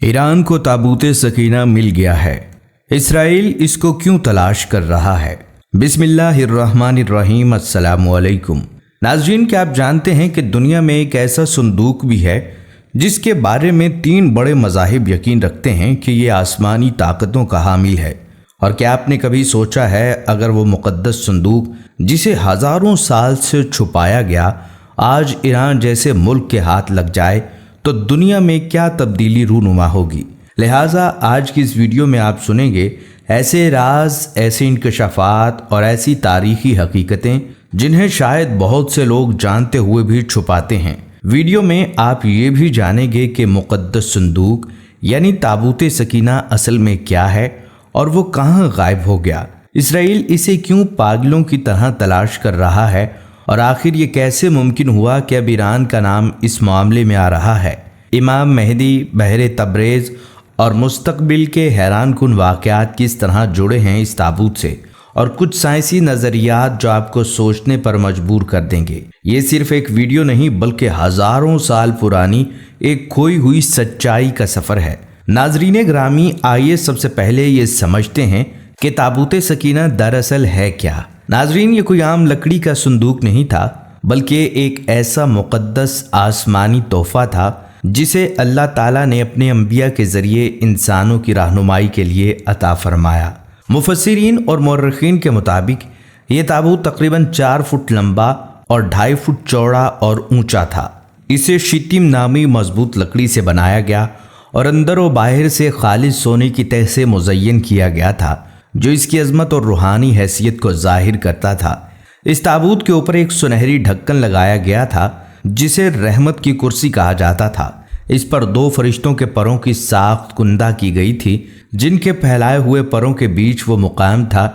ایران کو تابوت سکینہ مل گیا ہے، اسرائیل اس کو کیوں تلاش کر رہا ہے؟ بسم اللہ الرحمن الرحیم۔ السلام علیکم ناظرین، کیا آپ جانتے ہیں کہ دنیا میں ایک ایسا صندوق بھی ہے جس کے بارے میں 3 بڑے مذاہب یقین رکھتے ہیں کہ یہ آسمانی طاقتوں کا حامل ہے؟ اور کیا آپ نے کبھی سوچا ہے اگر وہ مقدس صندوق جسے ہزاروں سال سے چھپایا گیا آج ایران جیسے ملک کے ہاتھ لگ جائے تو دنیا میں کیا تبدیلی رونما ہوگی؟ لہٰذا آج کی اس ویڈیو میں آپ سنیں گے ایسے راز، ایسے انکشافات اور ایسی تاریخی حقیقتیں جنہیں شاید بہت سے لوگ جانتے ہوئے بھی چھپاتے ہیں۔ ویڈیو میں آپ یہ بھی جانیں گے کہ مقدس صندوق یعنی تابوت سکینہ اصل میں کیا ہے اور وہ کہاں غائب ہو گیا، اسرائیل اسے کیوں پاگلوں کی طرح تلاش کر رہا ہے، اور آخر یہ کیسے ممکن ہوا کہ اب ایران کا نام اس معاملے میں آ رہا ہے۔ امام مہدی، بحر تبریز اور مستقبل کے حیران کن واقعات کس طرح جڑے ہیں اس تابوت سے، اور کچھ سائنسی نظریات جو آپ کو سوچنے پر مجبور کر دیں گے۔ یہ صرف ایک ویڈیو نہیں بلکہ ہزاروں سال پرانی ایک کھوئی ہوئی سچائی کا سفر ہے۔ ناظرین گرامی، آئیے سب سے پہلے یہ سمجھتے ہیں کہ تابوت سکینہ دراصل ہے کیا۔ ناظرین، یہ کوئی عام لکڑی کا صندوق نہیں تھا بلکہ ایک ایسا مقدس آسمانی تحفہ تھا جسے اللہ تعالیٰ نے اپنے انبیاء کے ذریعے انسانوں کی رہنمائی کے لیے عطا فرمایا۔ مفسرین اور مورخین کے مطابق یہ تابوت تقریباً 4 فٹ لمبا اور 2.5 فٹ چوڑا اور اونچا تھا۔ اسے شتیم نامی مضبوط لکڑی سے بنایا گیا اور اندر و باہر سے خالص سونے کی تہ سے مزین کیا گیا تھا جو اس کی عظمت اور روحانی حیثیت کو ظاہر کرتا تھا۔ اس تابوت کے اوپر ایک سنہری ڈھکن لگایا گیا تھا جسے رحمت کی کرسی کہا جاتا تھا۔ اس پر 2 فرشتوں کے پروں کی ساخت کندہ کی گئی تھی جن کے پھیلائے ہوئے پروں کے بیچ وہ مقام تھا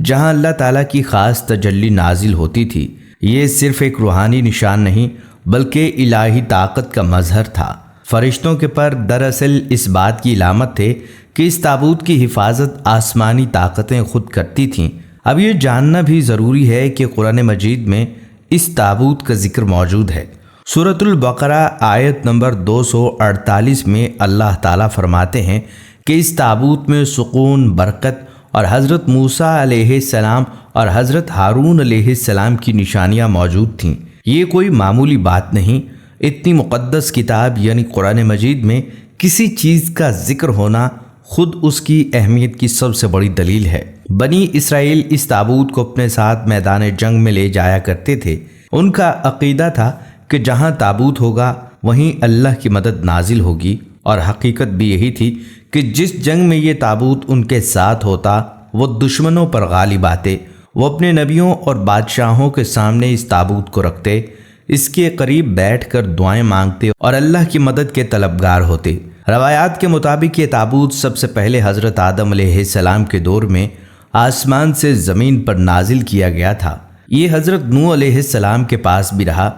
جہاں اللہ تعالیٰ کی خاص تجلی نازل ہوتی تھی۔ یہ صرف ایک روحانی نشان نہیں بلکہ الہی طاقت کا مظہر تھا۔ فرشتوں کے پر دراصل اس بات کی علامت تھے کہ اس تابوت کی حفاظت آسمانی طاقتیں خود کرتی تھیں۔ اب یہ جاننا بھی ضروری ہے کہ قرآن مجید میں اس تابوت کا ذکر موجود ہے۔ سورۃ البقرہ آیت نمبر 248 میں اللہ تعالیٰ فرماتے ہیں کہ اس تابوت میں سکون، برکت اور حضرت موسیٰ علیہ السلام اور حضرت ہارون علیہ السلام کی نشانیاں موجود تھیں۔ یہ کوئی معمولی بات نہیں، اتنی مقدس کتاب یعنی قرآن مجید میں کسی چیز کا ذکر ہونا خود اس کی اہمیت کی سب سے بڑی دلیل ہے۔ بنی اسرائیل اس تابوت کو اپنے ساتھ میدان جنگ میں لے جایا کرتے تھے۔ ان کا عقیدہ تھا کہ جہاں تابوت ہوگا وہیں اللہ کی مدد نازل ہوگی، اور حقیقت بھی یہی تھی کہ جس جنگ میں یہ تابوت ان کے ساتھ ہوتا وہ دشمنوں پر غالب آتے۔ وہ اپنے نبیوں اور بادشاہوں کے سامنے اس تابوت کو رکھتے، اس کے قریب بیٹھ کر دعائیں مانگتے اور اللہ کی مدد کے طلبگار ہوتے۔ روایات کے مطابق یہ تابوت سب سے پہلے حضرت آدم علیہ السلام کے دور میں آسمان سے زمین پر نازل کیا گیا تھا۔ یہ حضرت نوح علیہ السلام کے پاس بھی رہا،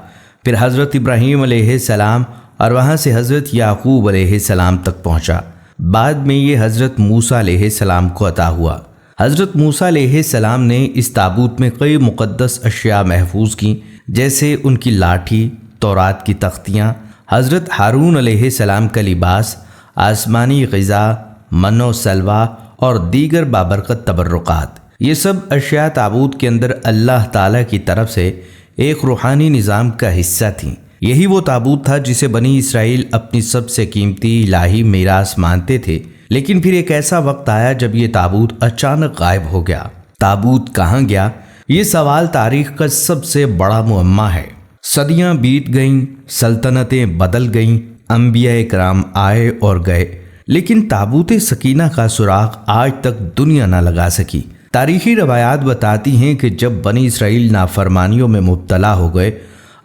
پھر حضرت ابراہیم علیہ السلام اور وہاں سے حضرت یعقوب علیہ السلام تک پہنچا۔ بعد میں یہ حضرت موسیٰ علیہ السلام کو عطا ہوا۔ حضرت موسیٰ علیہ السلام نے اس تابوت میں کئی مقدس اشیاء محفوظ کیں، جیسے ان کی لاٹھی، تورات کی تختیاں، حضرت ہارون علیہ السلام کا لباس، آسمانی غذا، من و سلوہ اور دیگر بابرکت تبرکات۔ یہ سب اشیاء تابوت کے اندر اللہ تعالیٰ کی طرف سے ایک روحانی نظام کا حصہ تھیں۔ یہی وہ تابوت تھا جسے بنی اسرائیل اپنی سب سے قیمتی الہی میراث مانتے تھے، لیکن پھر ایک ایسا وقت آیا جب یہ تابوت اچانک غائب ہو گیا۔ تابوت کہاں گیا؟ یہ سوال تاریخ کا سب سے بڑا معمہ ہے۔ صدیاں بیت گئیں، سلطنتیں بدل گئیں، انبیاء کرام آئے اور گئے، لیکن تابوت سکینہ کا سراغ آج تک دنیا نہ لگا سکی۔ تاریخی روایات بتاتی ہیں کہ جب بنی اسرائیل نافرمانیوں میں مبتلا ہو گئے،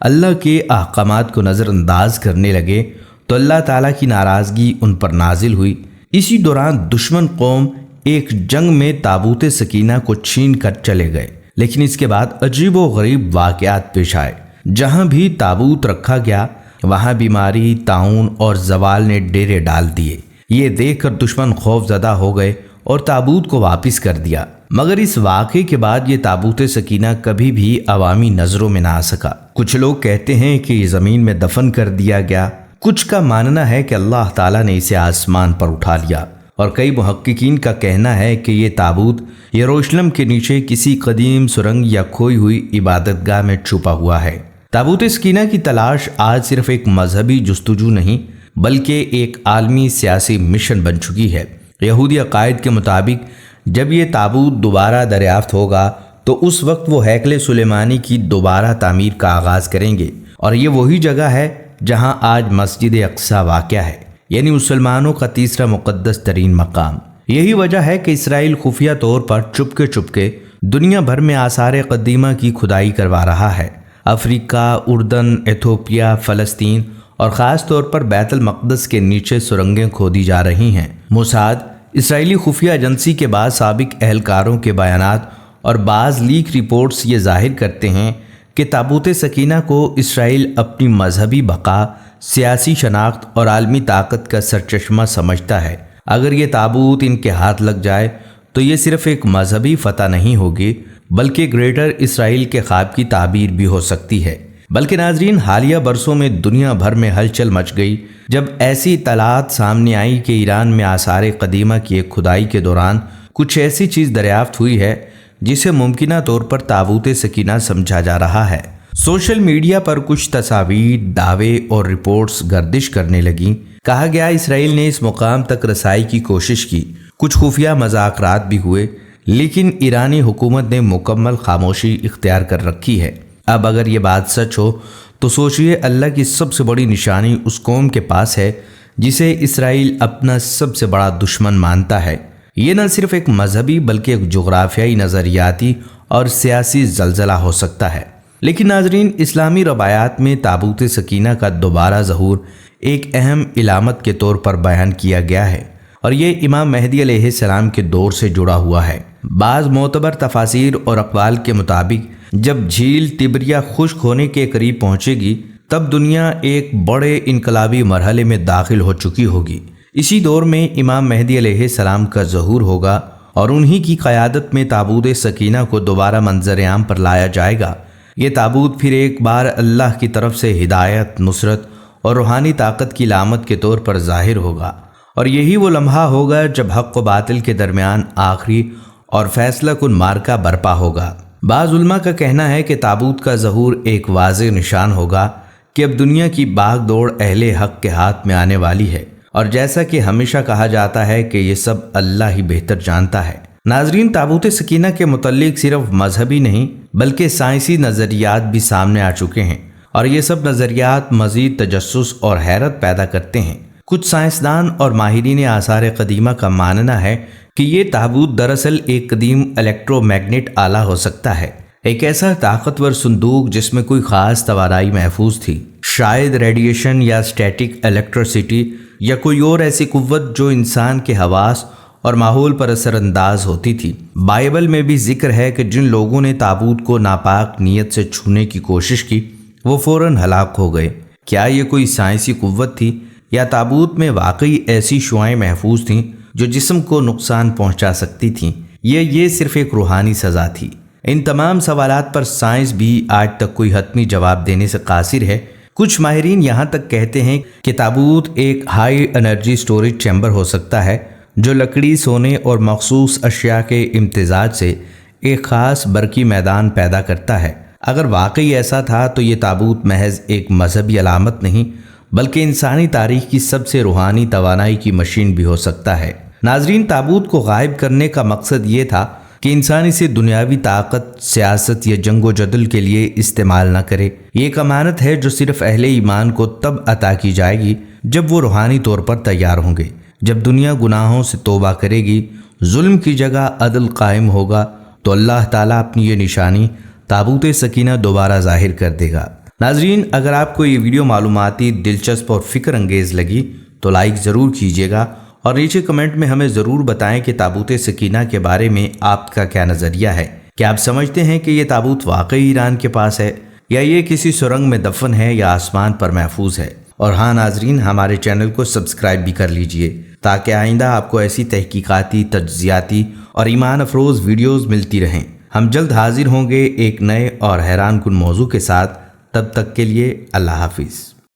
اللہ کے احکامات کو نظر انداز کرنے لگے، تو اللہ تعالیٰ کی ناراضگی ان پر نازل ہوئی۔ اسی دوران دشمن قوم ایک جنگ میں تابوت سکینہ کو چھین کر چلے گئے، لیکن اس کے بعد عجیب و غریب واقعات پیش آئے۔ جہاں بھی تابوت رکھا گیا وہاں بیماری، طاعون اور زوال نے ڈیرے ڈال دیے۔ یہ دیکھ کر دشمن خوف زدہ ہو گئے اور تابوت کو واپس کر دیا، مگر اس واقعے کے بعد یہ تابوت سکینہ کبھی بھی عوامی نظروں میں نہ آ سکا۔ کچھ لوگ کہتے ہیں کہ یہ زمین میں دفن کر دیا گیا، کچھ کا ماننا ہے کہ اللہ تعالیٰ نے اسے آسمان پر اٹھا لیا، اور کئی محققین کا کہنا ہے کہ یہ تابوت یروشلم کے نیچے کسی قدیم سرنگ یا کھوئی ہوئی عبادت گاہ میں چھپا ہوا ہے۔ تابوت سکینہ کی تلاش آج صرف ایک مذہبی جستجو نہیں بلکہ ایک عالمی سیاسی مشن بن چکی ہے۔ یہودی عقائد کے مطابق جب یہ تابوت دوبارہ دریافت ہوگا تو اس وقت وہ ہیکل سلیمانی کی دوبارہ تعمیر کا آغاز کریں گے، اور یہ وہی جگہ ہے جہاں آج مسجد اقصیٰ واقع ہے، یعنی مسلمانوں کا تیسرا مقدس ترین مقام۔ یہی وجہ ہے کہ اسرائیل خفیہ طور پر چپکے دنیا بھر میں آثار قدیمہ کی کھدائی کروا رہا ہے۔ افریقہ، اردن، ایتھوپیا، فلسطین اور خاص طور پر بیت المقدس کے نیچے سرنگیں کھودی جا رہی ہیں۔ موساد، اسرائیلی خفیہ ایجنسی کے بعض سابق اہلکاروں کے بیانات اور بعض لیک رپورٹس یہ ظاہر کرتے ہیں کہ تابوت سکینہ کو اسرائیل اپنی مذہبی بقا، سیاسی شناخت اور عالمی طاقت کا سرچشمہ سمجھتا ہے۔ اگر یہ تابوت ان کے ہاتھ لگ جائے تو یہ صرف ایک مذہبی فتح نہیں ہوگی بلکہ گریٹر اسرائیل کے خواب کی تعبیر بھی ہو سکتی ہے۔ بلکہ ناظرین، حالیہ برسوں میں دنیا بھر میں ہلچل مچ گئی جب ایسی اطلاعات سامنے آئی کہ ایران میں آثار قدیمہ کی ایک کھدائی کے دوران کچھ ایسی چیز دریافت ہوئی ہے جسے ممکنہ طور پر تابوت سکینہ سمجھا جا رہا ہے۔ سوشل میڈیا پر کچھ تصاویر، دعوے اور رپورٹس گردش کرنے لگیں۔ کہا گیا اسرائیل نے اس مقام تک رسائی کی کوشش کی، کچھ خفیہ مذاکرات بھی ہوئے، لیکن ایرانی حکومت نے مکمل خاموشی اختیار کر رکھی ہے۔ اب اگر یہ بات سچ ہو تو سوچئے اللہ کی سب سے بڑی نشانی اس قوم کے پاس ہے جسے اسرائیل اپنا سب سے بڑا دشمن مانتا ہے۔ یہ نہ صرف ایک مذہبی بلکہ ایک جغرافیائی، نظریاتی اور سیاسی زلزلہ ہو سکتا ہے۔ لیکن ناظرین، اسلامی روایات میں تابوت سکینہ کا دوبارہ ظہور ایک اہم علامت کے طور پر بیان کیا گیا ہے، اور یہ امام مہدی علیہ السلام کے دور سے جڑا ہوا ہے۔ بعض معتبر تفاسیر اور اقوال کے مطابق جب جھیل تبریہ خشک ہونے کے قریب پہنچے گی تب دنیا ایک بڑے انقلابی مرحلے میں داخل ہو چکی ہوگی۔ اسی دور میں امام مہدی علیہ السلام کا ظہور ہوگا اور انہی کی قیادت میں تابوت سکینہ کو دوبارہ منظر عام پر لایا جائے گا۔ یہ تابوت پھر ایک بار اللہ کی طرف سے ہدایت، نصرت اور روحانی طاقت کی علامت کے طور پر ظاہر ہوگا، اور یہی وہ لمحہ ہوگا جب حق و باطل کے درمیان آخری اور فیصلہ کن معرکہ برپا ہوگا۔ بعض علماء کا کہنا ہے کہ تابوت کا ظہور ایک واضح نشان ہوگا کہ اب دنیا کی باغ دوڑ اہل حق کے ہاتھ میں آنے والی ہے، اور جیسا کہ ہمیشہ کہا جاتا ہے کہ یہ سب اللہ ہی بہتر جانتا ہے۔ ناظرین، تابوت سکینہ کے متعلق صرف مذہبی نہیں بلکہ سائنسی نظریات بھی سامنے آ چکے ہیں، اور یہ سب نظریات مزید تجسس اور حیرت پیدا کرتے ہیں۔ کچھ سائنسدان اور ماہرین آثار قدیمہ کا ماننا ہے کہ یہ تابوت دراصل ایک قدیم الیکٹرو میگنیٹ آلہ ہو سکتا ہے، ایک ایسا طاقتور صندوق جس میں کوئی خاص توانائی محفوظ تھی، شاید ریڈیشن یا اسٹیٹک الیکٹریسٹی یا کوئی اور ایسی قوت جو انسان کے حواس اور ماحول پر اثر انداز ہوتی تھی۔ بائبل میں بھی ذکر ہے کہ جن لوگوں نے تابوت کو ناپاک نیت سے چھونے کی کوشش کی وہ فوراً ہلاک ہو گئے۔ کیا یہ کوئی سائنسی قوت تھی یا تابوت میں واقعی ایسی شعاعیں محفوظ تھیں جو جسم کو نقصان پہنچا سکتی تھیں؟ یہ صرف ایک روحانی سزا تھی؟ ان تمام سوالات پر سائنس بھی آج تک کوئی حتمی جواب دینے سے قاصر ہے۔ کچھ ماہرین یہاں تک کہتے ہیں کہ تابوت ایک ہائی انرجی سٹوریج چیمبر ہو سکتا ہے جو لکڑی، سونے اور مخصوص اشیاء کے امتزاج سے ایک خاص برقی میدان پیدا کرتا ہے۔ اگر واقعی ایسا تھا تو یہ تابوت محض ایک مذہبی علامت نہیں بلکہ انسانی تاریخ کی سب سے روحانی توانائی کی مشین بھی ہو سکتا ہے۔ ناظرین، تابوت کو غائب کرنے کا مقصد یہ تھا کہ انسان اسے دنیاوی طاقت، سیاست یا جنگ و جدل کے لیے استعمال نہ کرے۔ یہ ایک امانت ہے جو صرف اہل ایمان کو تب عطا کی جائے گی جب وہ روحانی طور پر تیار ہوں گے۔ جب دنیا گناہوں سے توبہ کرے گی، ظلم کی جگہ عدل قائم ہوگا، تو اللہ تعالیٰ اپنی یہ نشانی تابوت سکینہ دوبارہ ظاہر کر دے گا۔ ناظرین، اگر آپ کو یہ ویڈیو معلوماتی، دلچسپ اور فکر انگیز لگی تو لائک ضرور کیجیے گا، اور نیچے کمنٹ میں ہمیں ضرور بتائیں کہ تابوت سکینہ کے بارے میں آپ کا کیا نظریہ ہے۔ کیا آپ سمجھتے ہیں کہ یہ تابوت واقعی ایران کے پاس ہے یا یہ کسی سرنگ میں دفن ہے یا آسمان پر محفوظ ہے؟ اور ہاں ناظرین، ہمارے چینل کو سبسکرائب بھی کر لیجئے تاکہ آئندہ آپ کو ایسی تحقیقاتی، تجزیاتی اور ایمان افروز ویڈیوز ملتی رہیں۔ ہم جلد حاضر ہوں گے ایک نئے اور حیران کن موضوع کے ساتھ۔ تب تک کے لیے اللہ حافظ۔